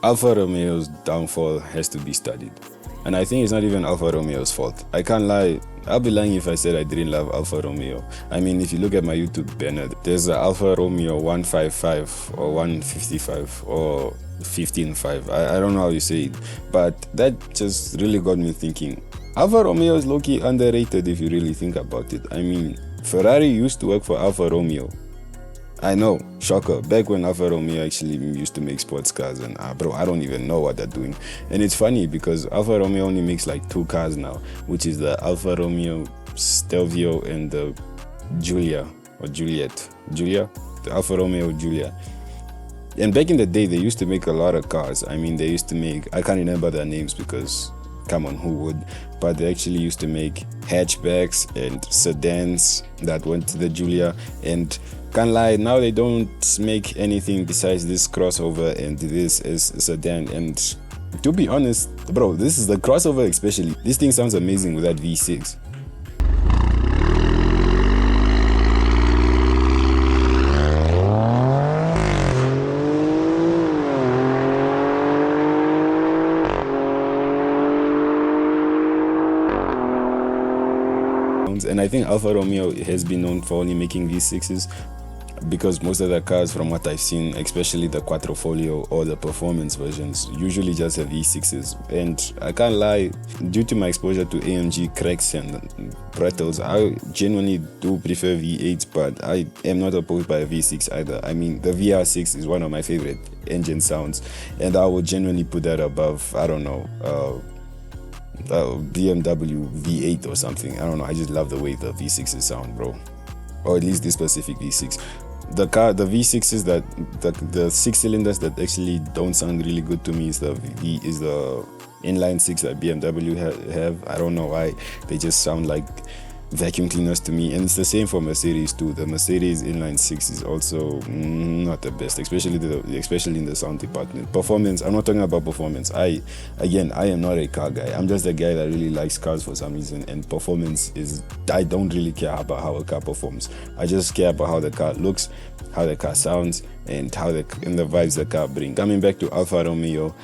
Alfa Romeo's downfall has to be studied. And I think it's not even Alfa Romeo's fault. I can't lie. I'll be lying if I said I didn't love Alfa Romeo. I mean, if you look at my YouTube banner, there's an Alfa Romeo 155 or 155 or 15.5. I don't know how you say it. But that just really got me thinking. Alfa Romeo is low-key underrated if you really think about it. I mean, Ferrari used to work for Alfa Romeo. I know, shocker. Back when Alfa Romeo actually used to make sports cars, and bro, I don't even know what they're doing. And it's funny because Alfa Romeo only makes like 2 cars now, which is the Alfa Romeo Stelvio and the Giulia or Juliet. Giulia? The Alfa Romeo Giulia. And back in the day, they used to make a lot of cars. I mean, they used to make, I can't remember their names because, come on, who would? But they actually used to make hatchbacks and sedans that went to the Giulia. And can't lie, now they don't make anything besides this crossover and this is sedan. And to be honest, bro, this is the crossover especially. This thing sounds amazing with that V6. And I think Alfa Romeo has been known for only making V6s because most of the cars, from what I've seen, especially the Quattrofolio or the performance versions, usually just have V6s. And I can't lie, due to my exposure to AMG cracks and rattles, I genuinely do prefer V8s, but I am not opposed by a V6 either. I mean, the VR6 is one of my favorite engine sounds, and I would genuinely put that above, I don't know, BMW V8 or something. I don't know, I just love the way the V6s sound, bro. Or at least this specific V6. The V6s that the 6 cylinders that actually don't sound really good to me is the inline 6 that BMW have. I don't know why, they just sound like vacuum cleaners to me. And it's the same for Mercedes too. The Mercedes inline 6 is also not the best, especially in the sound department. Performance, I'm not talking about performance. I am not a car guy. I'm just a guy that really likes cars for some reason, and performance is, I don't really care about how a car performs. I just care about how the car looks, how the car sounds, and and the vibes the car brings. Coming back to Alfa Romeo,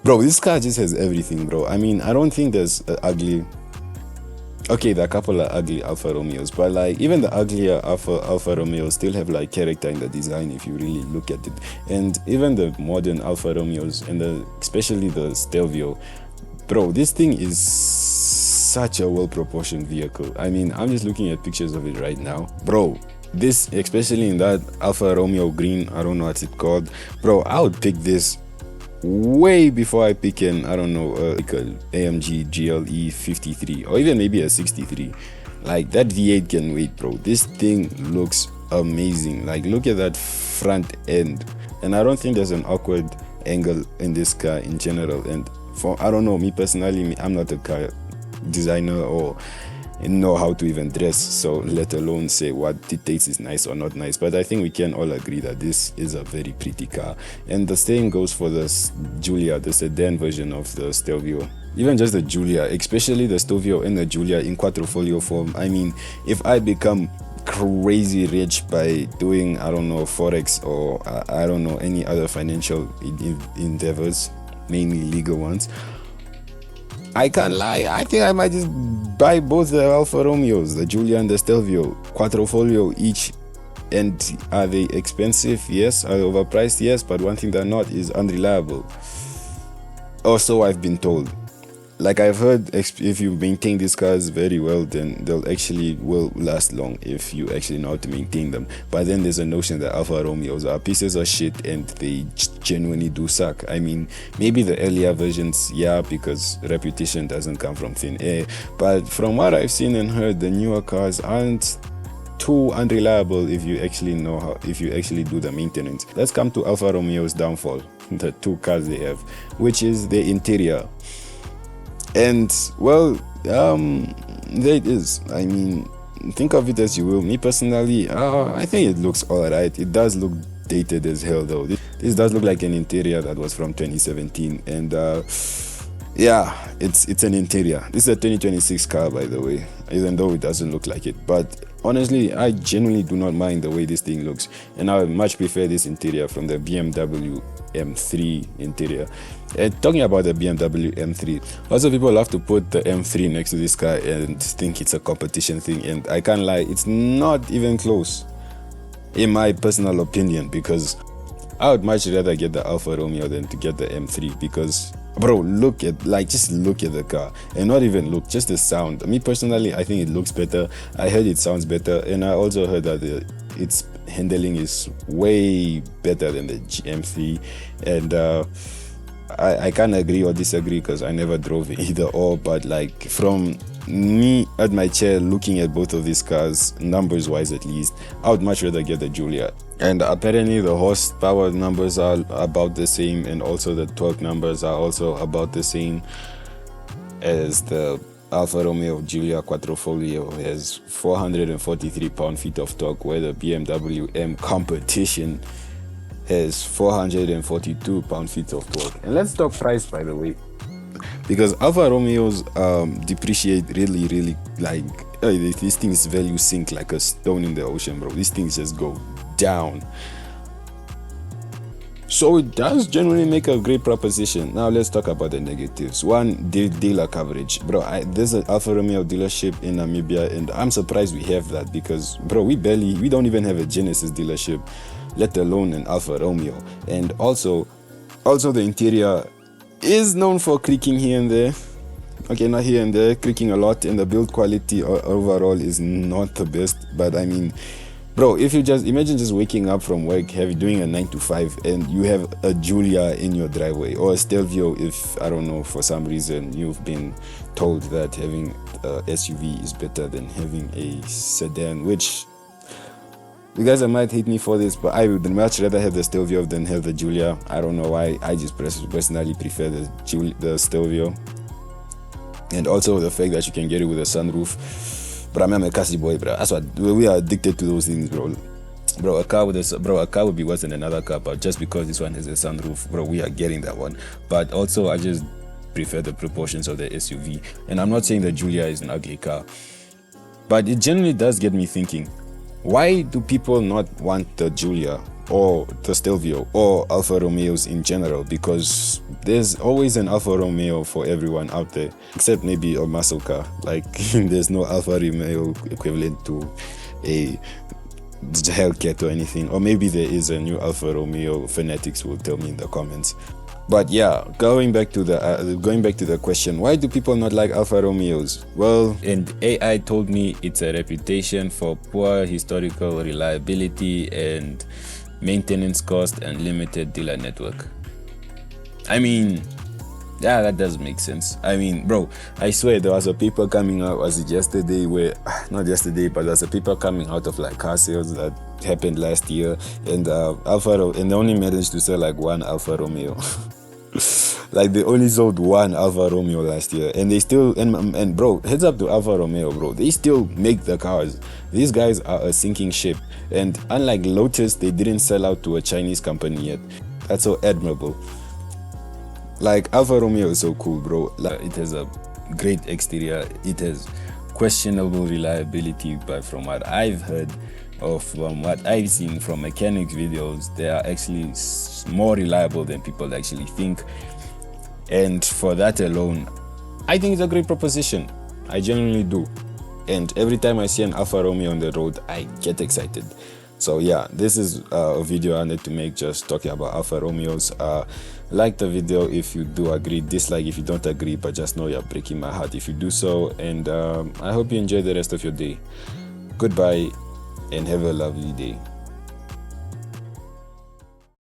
bro, this car just has everything, bro. I mean, I don't think there's ugly. Okay, there are a couple of ugly Alfa Romeos, but like even the uglier Alfa Romeos still have like character in the design if you really look at it. And even the modern Alfa Romeos, and especially the Stelvio, bro, this thing is such a well-proportioned vehicle. I mean, I'm just looking at pictures of it right now, bro. This, especially in that Alfa Romeo green, I don't know what's it called, bro. I would pick this way before I pick an, I don't know, like a AMG GLE 53 or even maybe a 63. Like that V8 can wait, bro. This thing looks amazing. Like, look at that front end, and I don't think there's an awkward angle in this car in general. And for, I don't know, me personally, I'm not a car designer or know how to even dress, so let alone say what dictates is nice or not nice. But I think we can all agree that this is a very pretty car, and the same goes for the Giulia, the sedan version of the Stelvio. Even just the Giulia, especially the Stelvio and the Giulia in Quattrofolio form. I mean, if I become crazy rich by doing, I don't know, forex or I don't know, any other financial endeavors, mainly legal ones, I can't lie, I think I might just buy both the Alfa Romeos, the Giulia and the Stelvio, Quattrofolio each. And are they expensive? Yes. Are they overpriced? Yes. But one thing they're not is unreliable. Also, I've been told. Like, I've heard, if you maintain these cars very well, then they'll actually will last long if you actually know how to maintain them. But then there's a notion that Alfa Romeos are pieces of shit and they genuinely do suck. I mean, maybe the earlier versions, yeah, because reputation doesn't come from thin air. But from what I've seen and heard, the newer cars aren't too unreliable if you actually know how, if you actually do the maintenance. Let's come to Alfa Romeo's downfall, the 2 cars they have, which is the interior. And well, there it is. I mean, think of it as you will. Me personally, I think it looks alright. It does look dated as hell though. This does look like an interior that was from 2017, and yeah, it's an interior. This is a 2026 car, by the way, even though it doesn't look like it. But honestly, I genuinely do not mind the way this thing looks, and I would much prefer this interior from the BMW M3 interior. And talking about the BMW M3, also people love to put the M3 next to this car and think it's a competition thing, and I can't lie, it's not even close in my personal opinion, because I would much rather get the Alfa Romeo than to get the M3, because bro, just look at the car, and not even look, just the sound. Me personally, I think it looks better. I heard it sounds better, and I also heard that its handling is way better than the M3, and I can't agree or disagree because I never drove either or, but like from me at my chair looking at both of these cars, numbers wise at least, I would much rather get the Giulia. And apparently the horsepower numbers are about the same, and also the torque numbers are also about the same as the Alfa Romeo Giulia Quattrofoglio. Has 443 pound-feet of torque, where the BMW M Competition has 442 pound-feet of torque. And let's talk price, by the way, because Alfa Romeos depreciate really like these things value sink like a stone in the ocean, bro. These things just go down. So it does generally make a great proposition. Now let's talk about the negatives. One, dealer coverage, bro. There's an Alfa Romeo dealership in Namibia, and I'm surprised we have that, because bro, we don't even have a Genesis dealership, let alone an Alfa Romeo. And also the interior is known for creaking here and there. Okay, not here and there, creaking a lot, and the build quality overall is not the best. But I mean, bro, if you just imagine just waking up from work, doing a 9 to 5, and you have a Giulia in your driveway, or a Stelvio if, I don't know, for some reason you've been told that having a SUV is better than having a sedan, which you guys might hate me for this, but I would much rather have the Stelvio than have the Giulia. I don't know why, I just personally prefer the Stelvio. And also the fact that you can get it with a sunroof. But I'm a Cassie boy, bro. That's what we are addicted to, those things, bro. Bro, a car would be worse than another car, but just because this one has a sunroof, bro, we are getting that one. But also, I just prefer the proportions of the SUV. And I'm not saying the Giulia is an ugly car, but it generally does get me thinking, why do people not want the Giulia or the Stelvio or Alfa Romeos in general? Because there's always an Alfa Romeo for everyone out there, except maybe a muscle car. Like there's no Alfa Romeo equivalent to a Hellcat or anything, or maybe there is a new Alfa Romeo. Fanatics will tell me in the comments. But yeah, going back to the question, why do people not like Alfa Romeos? Well, and AI told me it's a reputation for poor historical reliability and maintenance cost and limited dealer network. I mean, yeah, that does make sense. I mean, bro, I swear there was a paper coming out, was it yesterday, where, not yesterday, but there's a paper coming out of like car sales that happened last year, and and they only managed to sell like one Alfa Romeo. Like they only sold one Alfa Romeo last year, and they still, and bro, heads up to Alfa Romeo, bro, they still make the cars. These guys are a sinking ship, and unlike Lotus, they didn't sell out to a Chinese company yet. That's so admirable. Like Alfa Romeo is so cool, bro. Like, it has a great exterior, it has questionable reliability, but from what I've heard, or from what I've seen from mechanics videos, they are actually more reliable than people actually think. And for that alone, I think it's a great proposition. I genuinely do. And every time I see an Alfa Romeo on the road, I get excited. So yeah, this is a video I wanted to make, just talking about Alfa Romeos. Like the video if you do agree, dislike if you don't agree, but just know you're breaking my heart if you do so. And I hope you enjoy the rest of your day. Goodbye and have a lovely day.